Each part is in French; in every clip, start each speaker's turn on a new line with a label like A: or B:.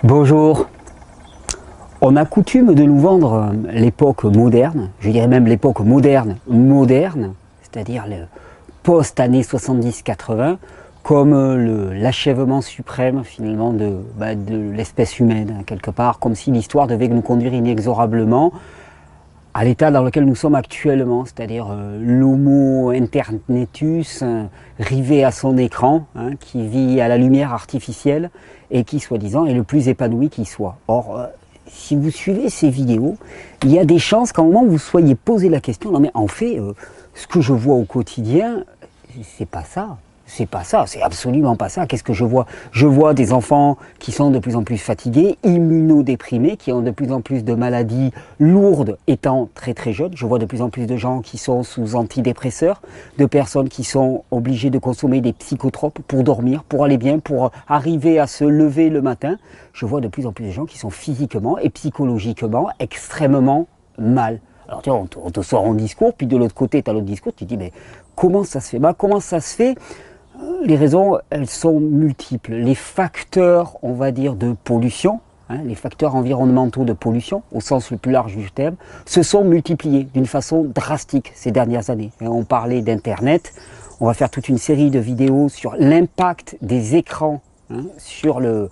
A: Bonjour. On a coutume de nous vendre l'époque moderne, je dirais même l'époque moderne, c'est-à-dire le post-années 70-80, comme l'achèvement suprême finalement de l'espèce humaine, quelque part, comme si l'histoire devait nous conduire inexorablement à l'état dans lequel nous sommes actuellement, c'est-à-dire l'homo internetus rivé à son écran, qui vit à la lumière artificielle et qui, soi-disant, est le plus épanoui qui soit. Or, si vous suivez ces vidéos, il y a des chances qu'à un moment vous soyez posé la question, non mais en fait, ce que je vois au quotidien, c'est pas ça. C'est pas ça, c'est absolument pas ça. Qu'est-ce que je vois? Je vois des enfants qui sont de plus en plus fatigués, immunodéprimés, qui ont de plus en plus de maladies lourdes étant très très jeunes. Je vois de plus en plus de gens qui sont sous antidépresseurs, de personnes qui sont obligées de consommer des psychotropes pour dormir, pour aller bien, pour arriver à se lever le matin. Je vois de plus en plus de gens qui sont physiquement et psychologiquement extrêmement mal. Alors tu vois, on te sort un discours, puis de l'autre côté, tu as l'autre discours, tu te dis, mais comment ça se fait? Comment ça se fait? Les raisons, elles sont multiples. Les facteurs, on va dire, de pollution, les facteurs environnementaux de pollution, au sens le plus large du terme, se sont multipliés d'une façon drastique ces dernières années. On parlait d'Internet, on va faire toute une série de vidéos sur l'impact des écrans sur le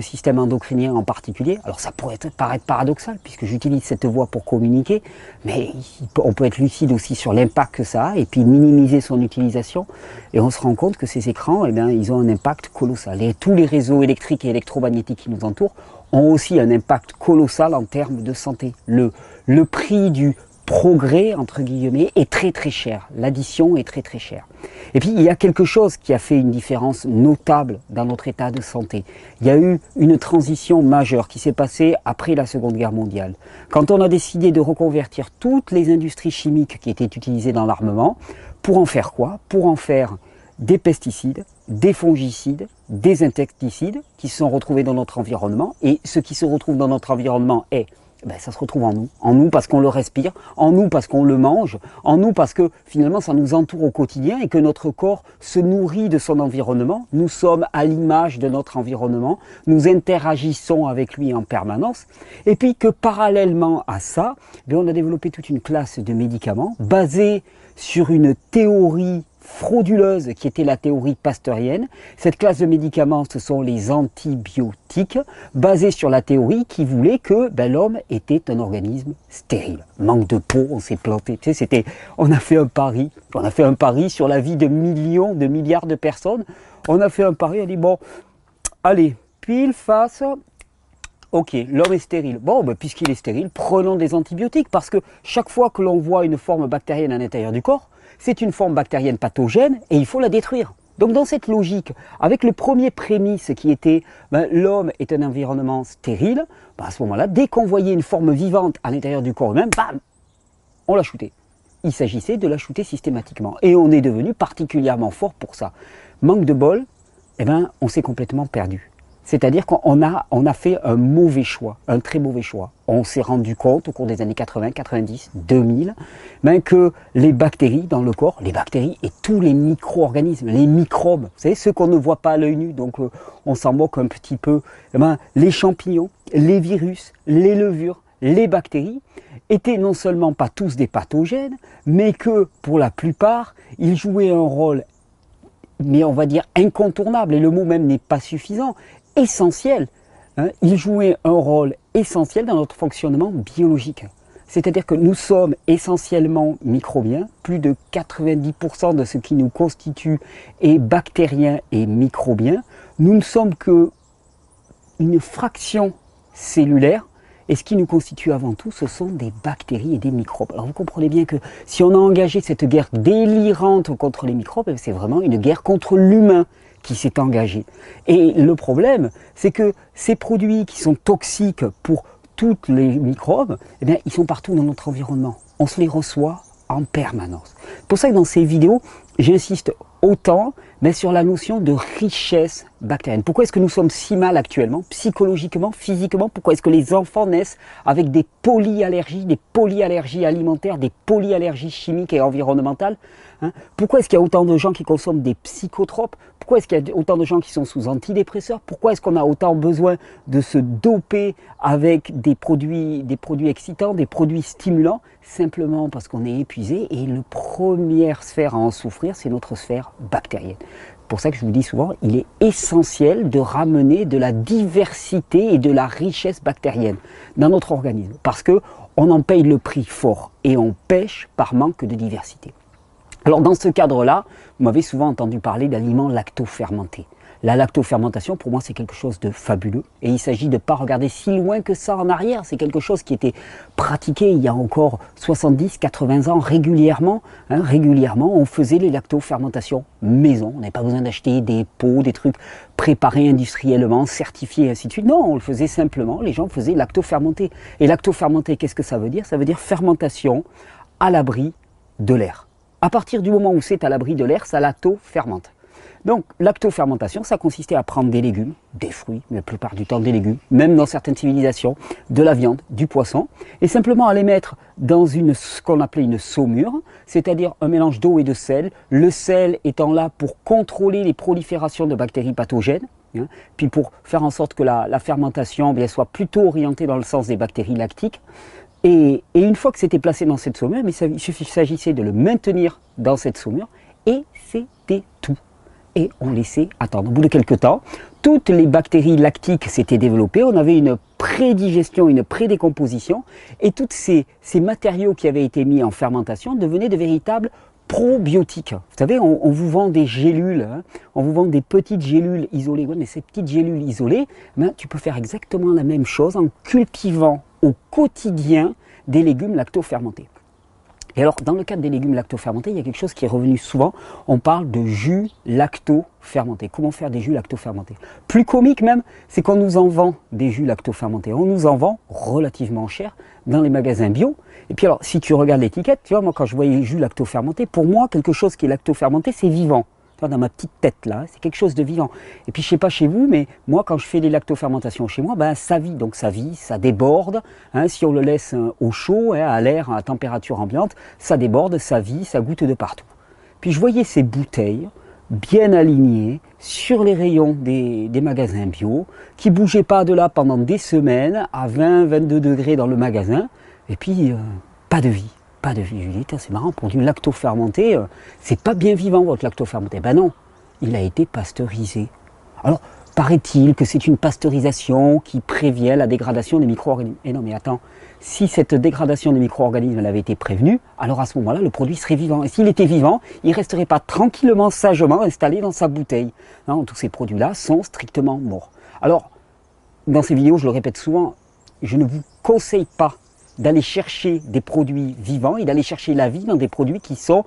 A: système endocrinien en particulier. Alors ça pourrait paraître paradoxal puisque j'utilise cette voie pour communiquer, mais on peut être lucide aussi sur l'impact que ça a et puis minimiser son utilisation. Et on se rend compte que ces écrans, ils ont un impact colossal. Et tous les réseaux électriques et électromagnétiques qui nous entourent ont aussi un impact colossal en termes de santé. Le prix du progrès, entre guillemets, est très très cher. L'addition est très très chère. Et puis il y a quelque chose qui a fait une différence notable dans notre état de santé. Il y a eu une transition majeure qui s'est passée après la Seconde Guerre mondiale. Quand on a décidé de reconvertir toutes les industries chimiques qui étaient utilisées dans l'armement, pour en faire quoi? Pour en faire des pesticides, des fongicides, des insecticides qui se sont retrouvés dans notre environnement. Et ce qui se retrouve dans notre environnement est ça se retrouve en nous parce qu'on le respire, en nous parce qu'on le mange, en nous parce que finalement ça nous entoure au quotidien et que notre corps se nourrit de son environnement. Nous sommes à l'image de notre environnement, nous interagissons avec lui en permanence et puis que parallèlement à ça, on a développé toute une classe de médicaments basés sur une théorie frauduleuse qui était la théorie pasteurienne. Cette classe de médicaments, ce sont les antibiotiques, basés sur la théorie qui voulait que l'homme était un organisme stérile. Manque de peau, on s'est planté. Tu sais, on a fait un pari sur la vie de millions, de milliards de personnes. On a fait un pari, on a dit bon, allez, pile, face. Ok, l'homme est stérile. Bon, puisqu'il est stérile, prenons des antibiotiques, parce que chaque fois que l'on voit une forme bactérienne à l'intérieur du corps, c'est une forme bactérienne pathogène et il faut la détruire. Donc dans cette logique, avec le premier prémisse qui était l'homme est un environnement stérile, à ce moment-là, dès qu'on voyait une forme vivante à l'intérieur du corps humain, bam, on la shootait. Il s'agissait de la shooter systématiquement. Et on est devenu particulièrement fort pour ça. Manque de bol, on s'est complètement perdu. C'est-à-dire qu'on a fait un mauvais choix, un très mauvais choix. On s'est rendu compte au cours des années 80, 90, 2000, que les bactéries dans le corps, les bactéries et tous les micro-organismes, les microbes, vous savez, ceux qu'on ne voit pas à l'œil nu, donc on s'en moque un petit peu, les champignons, les virus, les levures, les bactéries, étaient non seulement pas tous des pathogènes, mais que pour la plupart, ils jouaient un rôle, mais on va dire incontournable, et le mot même n'est pas suffisant, essentiel. Il jouait un rôle essentiel dans notre fonctionnement biologique. C'est-à-dire que nous sommes essentiellement microbiens, plus de 90% de ce qui nous constitue est bactérien et microbien. Nous ne sommes que une fraction cellulaire, et ce qui nous constitue avant tout, ce sont des bactéries et des microbes. Alors vous comprenez bien que si on a engagé cette guerre délirante contre les microbes, c'est vraiment une guerre contre l'humain qui s'est engagé. Et le problème, c'est que ces produits qui sont toxiques pour tous les microbes, ils sont partout dans notre environnement. On se les reçoit en permanence. C'est pour ça que dans ces vidéos, j'insiste autant sur la notion de richesse bactérienne. Pourquoi est-ce que nous sommes si mal actuellement, psychologiquement, physiquement? Pourquoi est-ce que les enfants naissent avec des polyallergies alimentaires, des polyallergies chimiques et environnementales? Pourquoi est-ce qu'il y a autant de gens qui consomment des psychotropes? Pourquoi est-ce qu'il y a autant de gens qui sont sous antidépresseurs? Pourquoi est-ce qu'on a autant besoin de se doper avec des produits excitants, des produits stimulants? Simplement parce qu'on est épuisé, et la première sphère à en souffrir, c'est notre sphère bactérienne. C'est pour ça que je vous dis souvent, il est essentiel de ramener de la diversité et de la richesse bactérienne dans notre organisme, parce que on en paye le prix fort et on pêche par manque de diversité. Alors dans ce cadre-là, vous m'avez souvent entendu parler d'aliments lacto-fermentés. La lactofermentation, pour moi, c'est quelque chose de fabuleux. Et il s'agit de ne pas regarder si loin que ça en arrière. C'est quelque chose qui était pratiqué il y a encore 70, 80 ans régulièrement. Régulièrement, on faisait les lactofermentations maison. On n'avait pas besoin d'acheter des pots, des trucs préparés industriellement, certifiés, et ainsi de suite. Non, on le faisait simplement. Les gens faisaient lactofermenté. Et lactofermenté, qu'est-ce que ça veut dire? Ça veut dire fermentation à l'abri de l'air. À partir du moment où c'est à l'abri de l'air, ça lactofermente. Donc, lactofermentation, ça consistait à prendre des légumes, des fruits, mais la plupart du temps des légumes, même dans certaines civilisations, de la viande, du poisson, et simplement à les mettre dans ce qu'on appelait une saumure, c'est-à-dire un mélange d'eau et de sel, le sel étant là pour contrôler les proliférations de bactéries pathogènes, puis pour faire en sorte que la fermentation soit plutôt orientée dans le sens des bactéries lactiques. Et une fois que c'était placé dans cette saumure, il s'agissait de le maintenir dans cette saumure, et c'était tout. Et on laissait attendre. Au bout de quelques temps, toutes les bactéries lactiques s'étaient développées, on avait une prédigestion, une prédécomposition, et tous ces matériaux qui avaient été mis en fermentation devenaient de véritables probiotiques. Vous savez, on vous vend des gélules, on vous vend des petites gélules isolées. Ouais, mais ces petites gélules isolées, tu peux faire exactement la même chose en cultivant au quotidien des légumes lacto-fermentés. Et alors, dans le cadre des légumes lacto-fermentés, il y a quelque chose qui est revenu souvent. On parle de jus lacto-fermentés. Comment faire des jus lacto-fermentés? Plus comique même, c'est qu'on nous en vend des jus lacto-fermentés. On nous en vend relativement cher dans les magasins bio. Et puis alors, si tu regardes l'étiquette, tu vois, moi quand je voyais jus lacto-fermenté, pour moi, quelque chose qui est lacto-fermenté, c'est vivant. Dans ma petite tête là, c'est quelque chose de vivant. Et puis je sais pas chez vous, mais moi quand je fais des lactofermentations chez moi, ça vit, donc ça vit, ça déborde. Si on le laisse au chaud, à l'air, à température ambiante, ça déborde, ça vit, ça goûte de partout. Puis je voyais ces bouteilles bien alignées sur les rayons des magasins bio, qui bougeaient pas de là pendant des semaines, à 20-22 degrés dans le magasin, et puis pas de vie. Pas de vie. Je lui dis, c'est marrant, pour du lacto-fermenté, c'est pas bien vivant votre lacto-fermenté. Ben non, il a été pasteurisé. Alors, paraît-il que c'est une pasteurisation qui prévient la dégradation des micro-organismes. Et non, mais attends, si cette dégradation des micro-organismes avait été prévenue, alors à ce moment-là, le produit serait vivant. Et s'il était vivant, il ne resterait pas tranquillement, sagement installé dans sa bouteille. Non, tous ces produits-là sont strictement morts. Alors, dans ces vidéos, je le répète souvent, je ne vous conseille pas d'aller chercher des produits vivants et d'aller chercher la vie dans des produits qui sont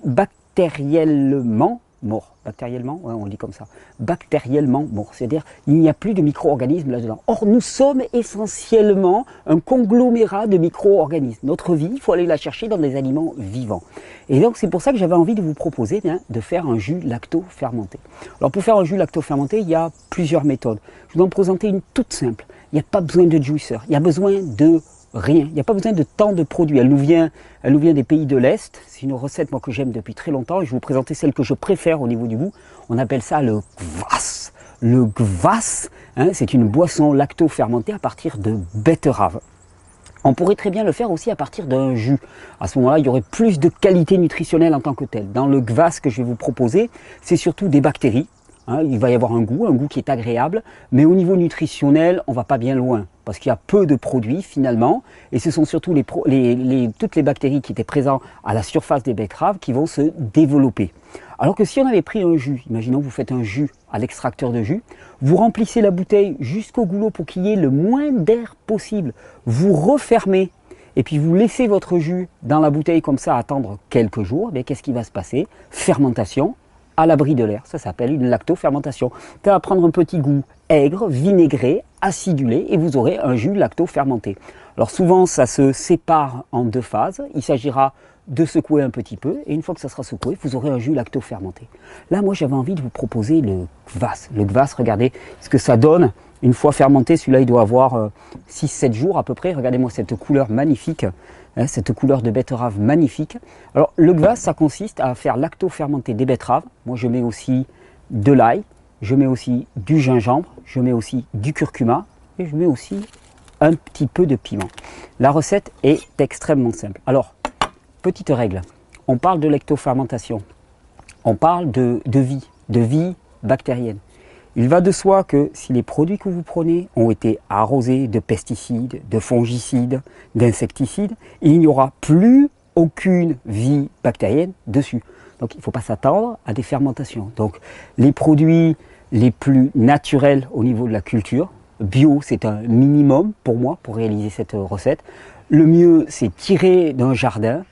A: bactériellement morts. Bactériellement, ouais, on le dit comme ça. Bactériellement morts, c'est-à-dire il n'y a plus de micro-organismes là-dedans. Or, nous sommes essentiellement un conglomérat de micro-organismes. Notre vie, il faut aller la chercher dans des aliments vivants. Et donc, c'est pour ça que j'avais envie de vous proposer de faire un jus lacto-fermenté. Alors, pour faire un jus lacto-fermenté, il y a plusieurs méthodes. Je vais en présenter une toute simple. Il n'y a pas besoin de juicer, il y a besoin de rien, il n'y a pas besoin de tant de produits. Elle nous vient des pays de l'Est. C'est une recette moi que j'aime depuis très longtemps et je vais vous présenter celle que je préfère au niveau du goût. On appelle ça le kvass. Le kvass, c'est une boisson lacto-fermentée à partir de betterave. On pourrait très bien le faire aussi à partir d'un jus. À ce moment-là, il y aurait plus de qualité nutritionnelle en tant que telle. Dans le kvass que je vais vous proposer, c'est surtout des bactéries. Il va y avoir un goût qui est agréable, mais au niveau nutritionnel, on ne va pas bien loin, parce qu'il y a peu de produits finalement, et ce sont surtout toutes les bactéries qui étaient présentes à la surface des betteraves qui vont se développer. Alors que si on avait pris un jus, imaginons que vous faites un jus à l'extracteur de jus, vous remplissez la bouteille jusqu'au goulot pour qu'il y ait le moins d'air possible, vous refermez, et puis vous laissez votre jus dans la bouteille comme ça attendre quelques jours, qu'est-ce qui va se passer? Fermentation à l'abri de l'air, ça s'appelle une lactofermentation. Ça va prendre un petit goût aigre, vinaigré, acidulé, et vous aurez un jus lacto-fermenté. Alors souvent, ça se sépare en deux phases. Il s'agira de secouer un petit peu, et une fois que ça sera secoué, vous aurez un jus lacto-fermenté. Là, moi, j'avais envie de vous proposer le kvass. Le kvass, regardez ce que ça donne. Une fois fermenté, celui-là, il doit avoir 6-7 jours à peu près. Regardez-moi cette couleur magnifique, cette couleur de betterave magnifique. Alors, le kvass, ça consiste à faire lacto-fermenter des betteraves. Moi, je mets aussi de l'ail, je mets aussi du gingembre, je mets aussi du curcuma et je mets aussi un petit peu de piment. La recette est extrêmement simple. Alors, petite règle, on parle de lactofermentation, on parle de vie bactérienne. Il va de soi que si les produits que vous prenez ont été arrosés de pesticides, de fongicides, d'insecticides, il n'y aura plus aucune vie bactérienne dessus. Donc il ne faut pas s'attendre à des fermentations. Donc les produits les plus naturels au niveau de la culture, bio c'est un minimum pour moi pour réaliser cette recette. Le mieux c'est tirer d'un jardin,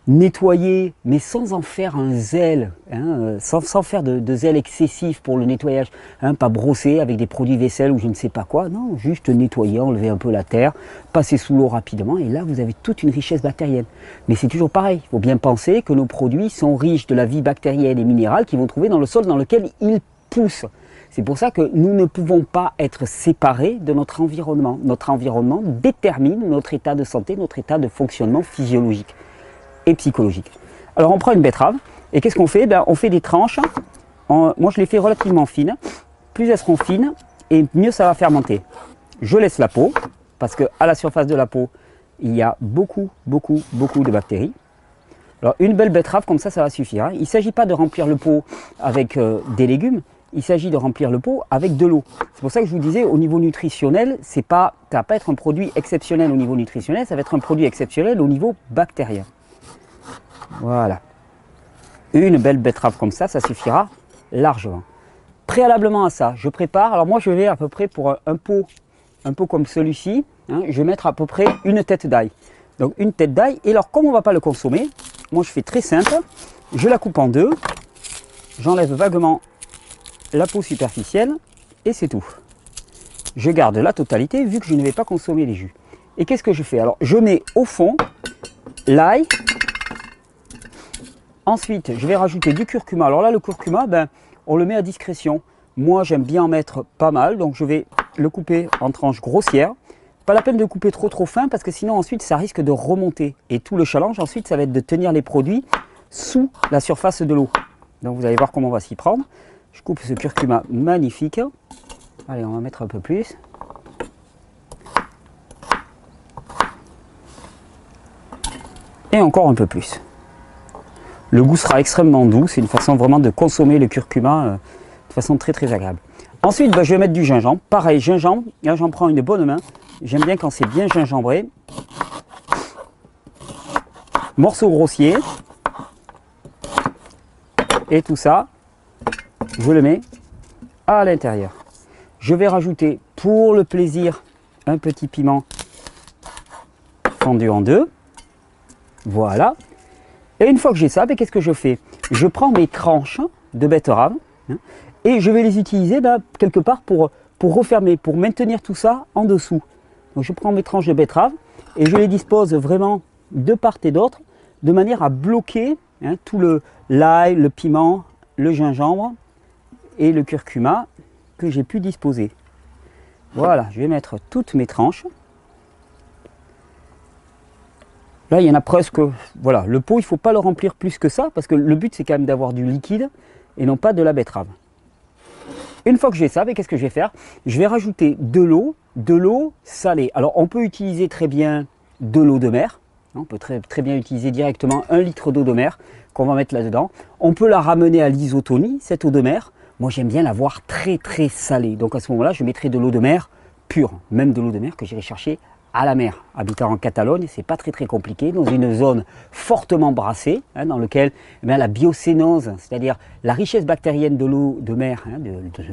A: nettoyer, mais sans en faire un zèle, hein, sans faire de zèle excessif pour le nettoyage, hein, pas brosser avec des produits vaisselle ou je ne sais pas quoi, non, juste nettoyer, enlever un peu la terre, passer sous l'eau rapidement et là vous avez toute une richesse bactérienne. Mais c'est toujours pareil, il faut bien penser que nos produits sont riches de la vie bactérienne et minérale qu'ils vont trouver dans le sol dans lequel ils poussent. C'est pour ça que nous ne pouvons pas être séparés de notre environnement. Notre environnement détermine notre état de santé, notre état de fonctionnement physiologique et psychologique. Alors on prend une betterave et qu'est-ce qu'on fait? On fait des tranches, moi je les fais relativement fines, plus elles seront fines et mieux ça va fermenter. Je laisse la peau parce qu'à la surface de la peau il y a beaucoup de bactéries. Alors une belle betterave comme ça va suffire, hein. Il ne s'agit pas de remplir le pot avec des légumes, il s'agit de remplir le pot avec de l'eau. C'est pour ça que je vous disais au niveau nutritionnel, ça ne va pas être un produit exceptionnel au niveau nutritionnel, ça va être un produit exceptionnel au niveau bactérien. Voilà, une belle betterave comme ça suffira largement. Préalablement à ça, je prépare, alors moi je vais à peu près pour un pot comme celui-ci, hein, je vais mettre à peu près une tête d'ail. Donc une tête d'ail, et alors comme on ne va pas le consommer, moi je fais très simple, je la coupe en deux, j'enlève vaguement la peau superficielle et c'est tout. Je garde la totalité vu que je ne vais pas consommer les jus. Et qu'est-ce que je fais? Alors je mets au fond l'ail. Ensuite, je vais rajouter du curcuma. Alors là, le curcuma, on le met à discrétion. Moi, j'aime bien en mettre pas mal, donc je vais le couper en tranches grossières. Pas la peine de couper trop fin, parce que sinon, ensuite, ça risque de remonter. Et tout le challenge, ensuite, ça va être de tenir les produits sous la surface de l'eau. Donc, vous allez voir comment on va s'y prendre. Je coupe ce curcuma magnifique. Allez, on va mettre un peu plus. Et encore un peu plus. Le goût sera extrêmement doux, c'est une façon vraiment de consommer le curcuma de façon très agréable. Ensuite, je vais mettre du gingembre. Pareil, gingembre, là j'en prends une bonne main. J'aime bien quand c'est bien gingembré. Morceaux grossiers. Et tout ça, je le mets à l'intérieur. Je vais rajouter pour le plaisir un petit piment fendu en deux. Voilà. Et une fois que j'ai ça, qu'est-ce que je fais? Je prends mes tranches de betterave et je vais les utiliser quelque part pour refermer, pour maintenir tout ça en dessous. Donc je prends mes tranches de betterave et je les dispose vraiment de part et d'autre de manière à bloquer tout l'ail, le piment, le gingembre et le curcuma que j'ai pu disposer. Voilà, je vais mettre toutes mes tranches. Là, il y en a presque, voilà, le pot, il ne faut pas le remplir plus que ça, parce que le but, c'est quand même d'avoir du liquide et non pas de la betterave. Une fois que j'ai ça, qu'est-ce que je vais faire? Je vais rajouter de l'eau salée. Alors, on peut utiliser très bien de l'eau de mer. On peut très bien utiliser directement 1 litre d'eau de mer qu'on va mettre là-dedans. On peut la ramener à l'isotonie, cette eau de mer. Moi, j'aime bien l'avoir très salée. Donc, à ce moment-là, je mettrai de l'eau de mer pure, même de l'eau de mer que j'irai chercher à la mer. Habitant en Catalogne, c'est pas très compliqué, dans une zone fortement brassée, dans laquelle la biocénose, c'est-à-dire la richesse bactérienne de l'eau de mer,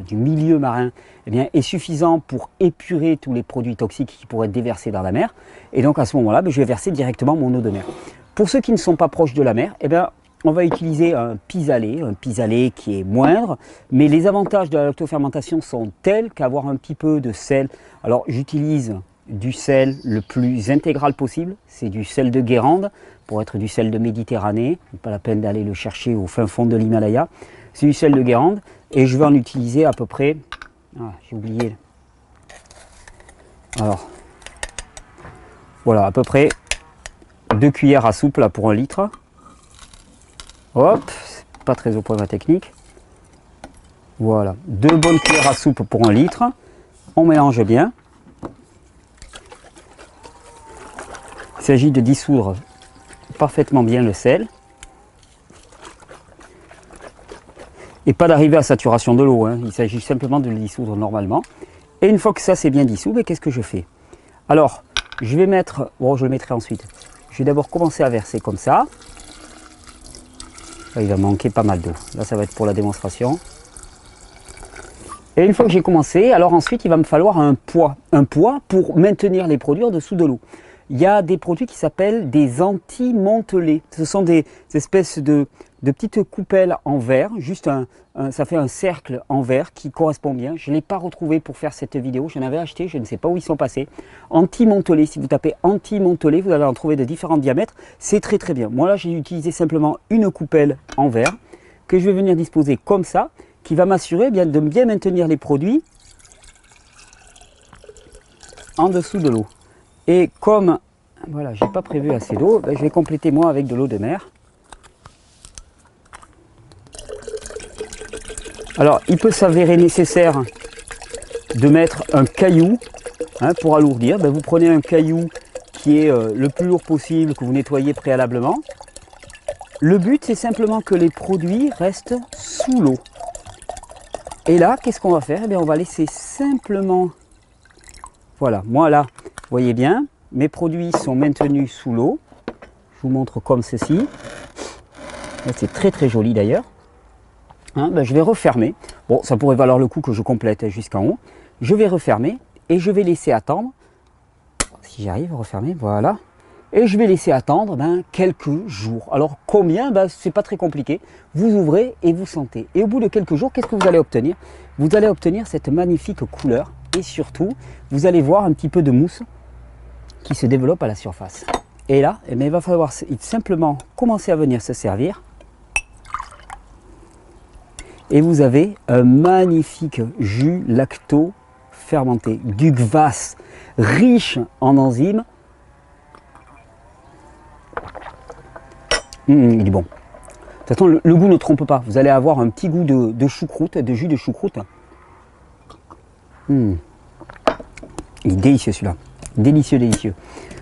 A: du milieu marin, est suffisant pour épurer tous les produits toxiques qui pourraient être déversés dans la mer. Et donc à ce moment-là, je vais verser directement mon eau de mer. Pour ceux qui ne sont pas proches de la mer, on va utiliser un pis-aller qui est moindre, mais les avantages de la lactofermentation sont tels qu'avoir un petit peu de sel. Alors j'utilise du sel le plus intégral possible, c'est du sel de Guérande, pour être du sel de Méditerranée, pas la peine d'aller le chercher au fin fond de l'Himalaya, c'est du sel de Guérande, et je vais en utiliser à peu près, j'ai oublié, alors, voilà, à peu près 2 cuillères à soupe là, pour 1 litre, hop, c'est pas très au point ma technique, Voilà, 2 bonnes cuillères à soupe pour 1 litre. On mélange bien. Il s'agit de dissoudre parfaitement bien le sel. Et pas d'arriver à saturation de l'eau, hein. Il s'agit simplement de le dissoudre normalement. Et une fois que ça c'est bien dissous, qu'est-ce que je fais? Alors, je vais mettre, bon je le mettrai ensuite. Je vais d'abord commencer à verser comme ça. Là, il va manquer pas mal d'eau. Là ça va être pour la démonstration. Et une fois que j'ai commencé, alors ensuite il va me falloir un poids. Un poids pour maintenir les produits en dessous de l'eau. Il y a des produits qui s'appellent des anti-montelets. Ce sont des espèces de petites coupelles en verre, juste ça fait un cercle en verre qui correspond bien. Je ne l'ai pas retrouvé pour faire cette vidéo, j'en avais acheté, je ne sais pas où ils sont passés. Anti-montelets, si vous tapez anti-montelets, vous allez en trouver de différents diamètres, c'est très très bien. Moi là j'ai utilisé simplement une coupelle en verre que je vais venir disposer comme ça, qui va m'assurer de bien maintenir les produits en dessous de l'eau. Et comme voilà, j'ai pas prévu assez d'eau, je vais compléter moi avec de l'eau de mer. Alors, il peut s'avérer nécessaire de mettre un caillou pour alourdir. Vous prenez un caillou qui est le plus lourd possible, que vous nettoyez préalablement. Le but, c'est simplement que les produits restent sous l'eau. Et là, qu'est-ce qu'on va faire? On va laisser simplement... Voilà, moi là, vous voyez bien, mes produits sont maintenus sous l'eau. Je vous montre comme ceci. C'est très très joli d'ailleurs. Je vais refermer. Bon, ça pourrait valoir le coup que je complète jusqu'en haut. Je vais refermer et je vais laisser attendre. Si j'arrive à refermer, voilà. Et je vais laisser attendre quelques jours. Alors combien? C'est pas très compliqué. Vous ouvrez et vous sentez. Et au bout de quelques jours, qu'est-ce que vous allez obtenir? Vous allez obtenir cette magnifique couleur. Et surtout, vous allez voir un petit peu de mousse qui se développe à la surface. Et là, il va falloir simplement commencer à venir se servir. Et vous avez un magnifique jus lacto-fermenté, du kvass, riche en enzymes. Il est bon. De toute façon, le goût ne trompe pas. Vous allez avoir un petit goût de choucroute, de jus de choucroute. Il est délicieux celui-là. Délicieux, délicieux.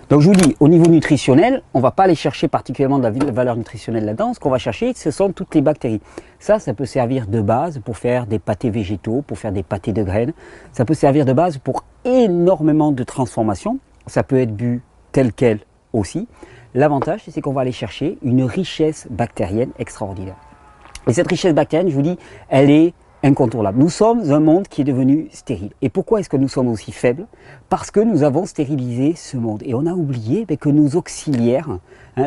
A: Donc je vous dis, au niveau nutritionnel, on ne va pas aller chercher particulièrement de la valeur nutritionnelle là-dedans. Ce qu'on va chercher, ce sont toutes les bactéries. Ça peut servir de base pour faire des pâtés végétaux, pour faire des pâtés de graines. Ça peut servir de base pour énormément de transformations. Ça peut être bu tel quel aussi. L'avantage, c'est qu'on va aller chercher une richesse bactérienne extraordinaire. Et cette richesse bactérienne, je vous dis, elle est incontournable. Nous sommes un monde qui est devenu stérile. Et pourquoi est-ce que nous sommes aussi faibles? Parce que nous avons stérilisé ce monde. Et on a oublié que nos auxiliaires,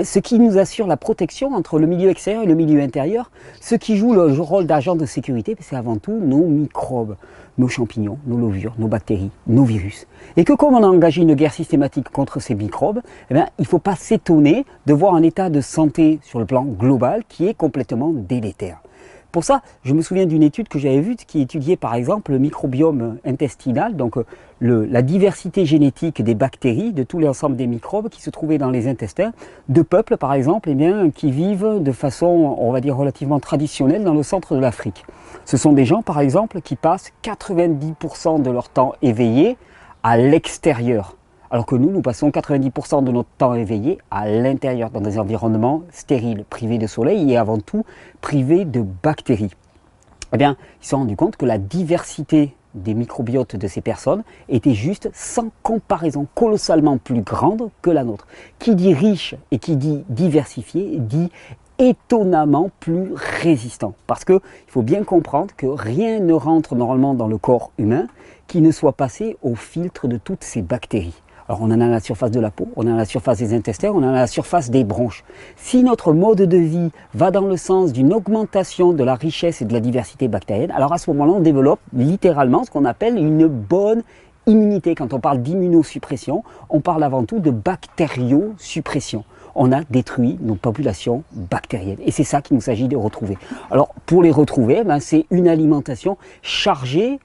A: ce qui nous assure la protection entre le milieu extérieur et le milieu intérieur, ce qui joue le rôle d'agent de sécurité, c'est avant tout nos microbes, nos champignons, nos levures, nos bactéries, nos virus. Et que comme on a engagé une guerre systématique contre ces microbes, il ne faut pas s'étonner de voir un état de santé sur le plan global qui est complètement délétère. Pour ça, je me souviens d'une étude que j'avais vue qui étudiait par exemple le microbiome intestinal, donc la diversité génétique des bactéries, de tout l'ensemble des microbes qui se trouvaient dans les intestins de peuples par exemple qui vivent de façon, on va dire, relativement traditionnelle dans le centre de l'Afrique. Ce sont des gens par exemple qui passent 90% de leur temps éveillés à l'extérieur. Alors que nous passons 90% de notre temps éveillé à l'intérieur, dans des environnements stériles, privés de soleil et avant tout privés de bactéries. Eh bien, ils se sont rendus compte que la diversité des microbiotes de ces personnes était juste sans comparaison colossalement plus grande que la nôtre. Qui dit riche et qui dit diversifié dit étonnamment plus résistant. Parce qu'il faut bien comprendre que rien ne rentre normalement dans le corps humain qui ne soit passé au filtre de toutes ces bactéries. Alors on en a à la surface de la peau, on en a à la surface des intestins, on en a à la surface des bronches. Si notre mode de vie va dans le sens d'une augmentation de la richesse et de la diversité bactérienne, alors à ce moment-là on développe littéralement ce qu'on appelle une bonne immunité. Quand on parle d'immunosuppression, on parle avant tout de bactériosuppression. On a détruit nos populations bactériennes. Et c'est ça qu'il nous s'agit de retrouver. Alors pour les retrouver, c'est une alimentation chargée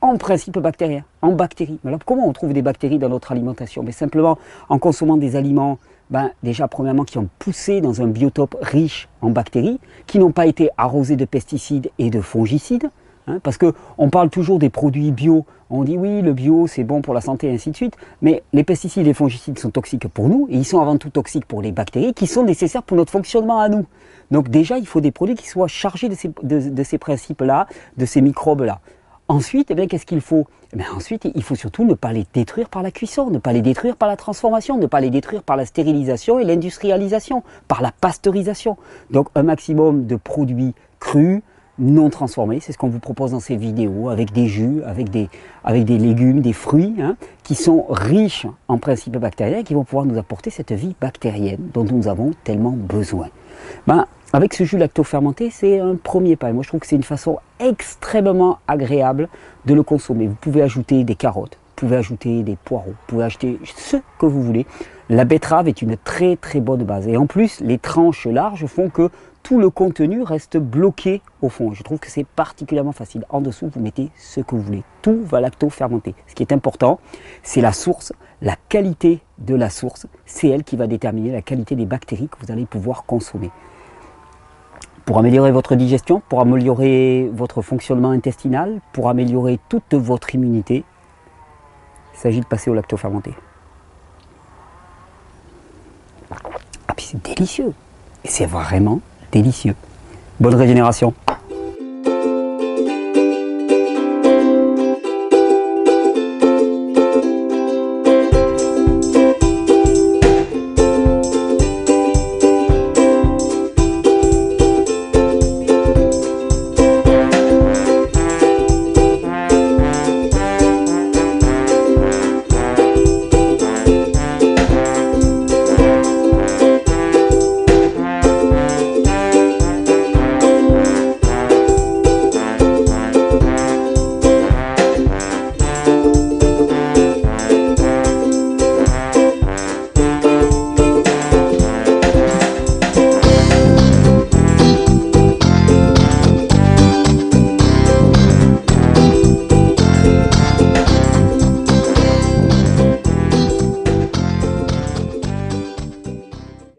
A: en principe bactérien, en bactéries. Mais alors comment on trouve des bactéries dans notre alimentation? Mais simplement en consommant des aliments, déjà premièrement qui ont poussé dans un biotope riche en bactéries, qui n'ont pas été arrosés de pesticides et de fongicides, Parce qu'on parle toujours des produits bio, on dit oui le bio c'est bon pour la santé et ainsi de suite, mais les pesticides et les fongicides sont toxiques pour nous et ils sont avant tout toxiques pour les bactéries qui sont nécessaires pour notre fonctionnement à nous. Donc déjà il faut des produits qui soient chargés de ces principes-là, de ces microbes-là. Ensuite, eh bien, qu'est-ce qu'il faut? Eh bien, ensuite, il faut surtout ne pas les détruire par la cuisson, ne pas les détruire par la transformation, ne pas les détruire par la stérilisation et l'industrialisation, par la pasteurisation. Donc un maximum de produits crus, non transformés, c'est ce qu'on vous propose dans ces vidéos, avec des jus, avec des légumes, des fruits, qui sont riches en principes bactériens et qui vont pouvoir nous apporter cette vie bactérienne dont nous avons tellement besoin. Avec ce jus lacto-fermenté, c'est un premier pas. Moi, je trouve que c'est une façon extrêmement agréable de le consommer. Vous pouvez ajouter des carottes, vous pouvez ajouter des poireaux, vous pouvez ajouter ce que vous voulez. La betterave est une très très bonne base. Et en plus, les tranches larges font que tout le contenu reste bloqué au fond. Je trouve que c'est particulièrement facile. En dessous, vous mettez ce que vous voulez. Tout va lacto-fermenter. Ce qui est important, c'est la source, la qualité de la source. C'est elle qui va déterminer la qualité des bactéries que vous allez pouvoir consommer. Pour améliorer votre digestion, pour améliorer votre fonctionnement intestinal, pour améliorer toute votre immunité, il s'agit de passer au lacto-fermenté. Ah puis c'est délicieux, et c'est vraiment délicieux. Bonne régénération.